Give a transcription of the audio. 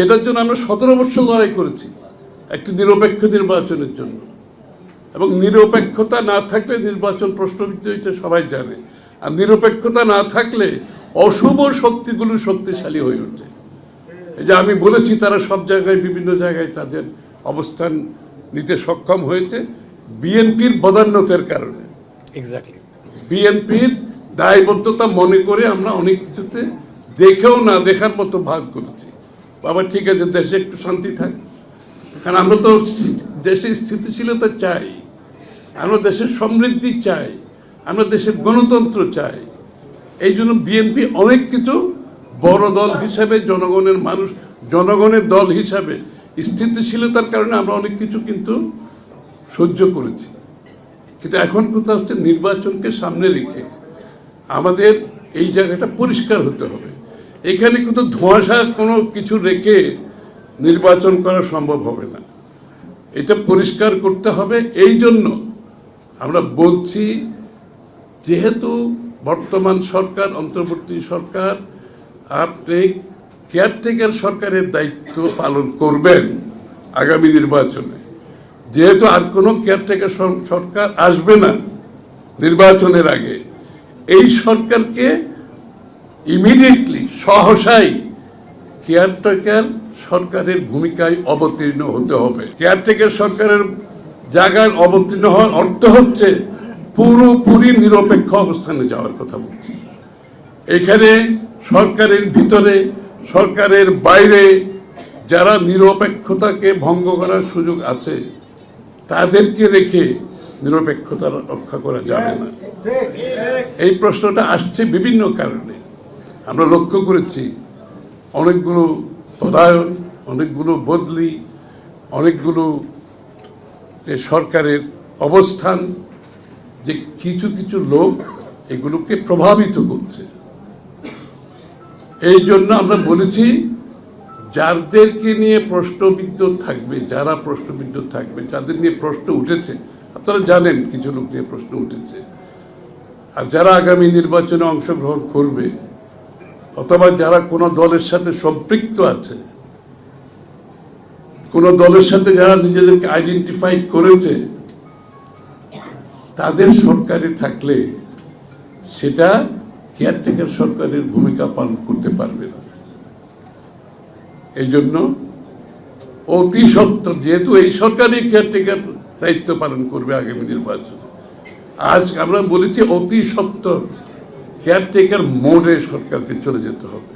যেটার জন্য আমরা 17 বছর লড়াই করেছি, একটি নিরপেক্ষ নির্বাচনের জন্য। এবং নিরপেক্ষতা না থাকলে নির্বাচন প্রশ্নবিদ্ধ হইতে সবাই জানে, আর নিরপেক্ষতা না থাকলে অশুভ শক্তিগুলো শক্তিশালী হয়ে ওঠে। এই যে আমি বলেছি, তারা সব জায়গায় বিভিন্ন জায়গায় তাদের অবস্থান নিতে সক্ষম হয়েছে বিএনপির বদান্যতার কারণে। এক্স্যাক্টলি, বিএনপির দায়বদ্ধতা মনে করে আমরা অনেক কিছুতে দেখেও না দেখার মতো ভাগ করেছি। বাবা ঠিক আছে, দেশে একটু শান্তি থাক, কারণ আমরা তো দেশে স্থিতিশীলতা চাই, আমরা দেশের সমৃদ্ধি চাই, আমরা দেশের গণতন্ত্র চাই। এই জন্য বিএনপি অনেক কিছু বড় দল হিসাবে, জনগণের দল হিসাবে স্থিতিশীলতার কারণে আমরা অনেক কিছু কিন্তু সহ্য করেছি। কিন্তু এখন কথা হচ্ছে নির্বাচনকে সামনে রেখে আমাদের এই জায়গাটা পরিষ্কার হতে হবে। এখানে কিন্তু ধোঁয়াশা কোনো কিছু রেখে নির্বাচন করা সম্ভব হবে না, এটা পরিষ্কার করতে হবে। এই জন্য আমরা বলছি, যেহেতু বর্তমান সরকার, অন্তর্বর্তী সরকার, আপনি কেয়ারটেকার সরকারের দায়িত্ব পালন করবেন আগামী নির্বাচনে, যেহেতু আর কোনো কেয়ারটেকার সরকার আসবে না নির্বাচনের আগে, এই সরকারকে ইমিডিয়েটলি সহসাই কেয়ারটেকার সরকারের ভূমিকায় অবতীর্ণ হতে হবে। কেয়ারটেকার সরকারের জায়গায় অবতীর্ণ হওয়ার অর্থ হচ্ছে পুরোপুরি নিরপেক্ষ অবস্থানে যাওয়ার কথা বলছি। এখানে সরকারের ভিতরে, সরকারের বাইরে যারা নিরপেক্ষতাকে ভঙ্গ করার সুযোগ আছে, তাদেরকে রেখে নিরপেক্ষতা রক্ষা করা যাবে না। এই প্রশ্নটা আসছে বিভিন্ন কারণে। আমরা লক্ষ্য করেছি অনেকগুলো পদায়ন, অনেকগুলো বদলি, অনেকগুলো সরকারের অবস্থান, যে কিছু কিছু লোক এগুলোকে প্রভাবিত করছে। এই জন্য আমরা বলেছি, যাদেরকে নিয়ে প্রশ্নবিদ্ধ থাকবে, যারা প্রশ্নবিদ্ধ থাকবে, যাদের নিয়ে প্রশ্ন উঠেছে, আপনারা জানেন কিছু লোক নিয়ে প্রশ্ন উঠেছে, আর যারা আগামী নির্বাচনে অংশগ্রহণ করবে, অথবা যারা কোনো দলের সাথে সম্পৃক্ত আছে, কোন দলের সাথে যারা নিজেদেরকে আইডেন্টিফাই করেছে, তাদের সরকারে থাকলে সেটা কেয়ারটেকার সরকারের ভূমিকা পালন করতে পারবে না। এই জন্য অতি সত্বর, যেহেতু এই সরকারই কেয়ারটেকার দায়িত্ব পালন করবে আগামী নির্বাচনে, আজ আমরা বলেছি অতি সত্বর কেয়ারটেকার মোডে সরকারকে চলে যেতে হবে।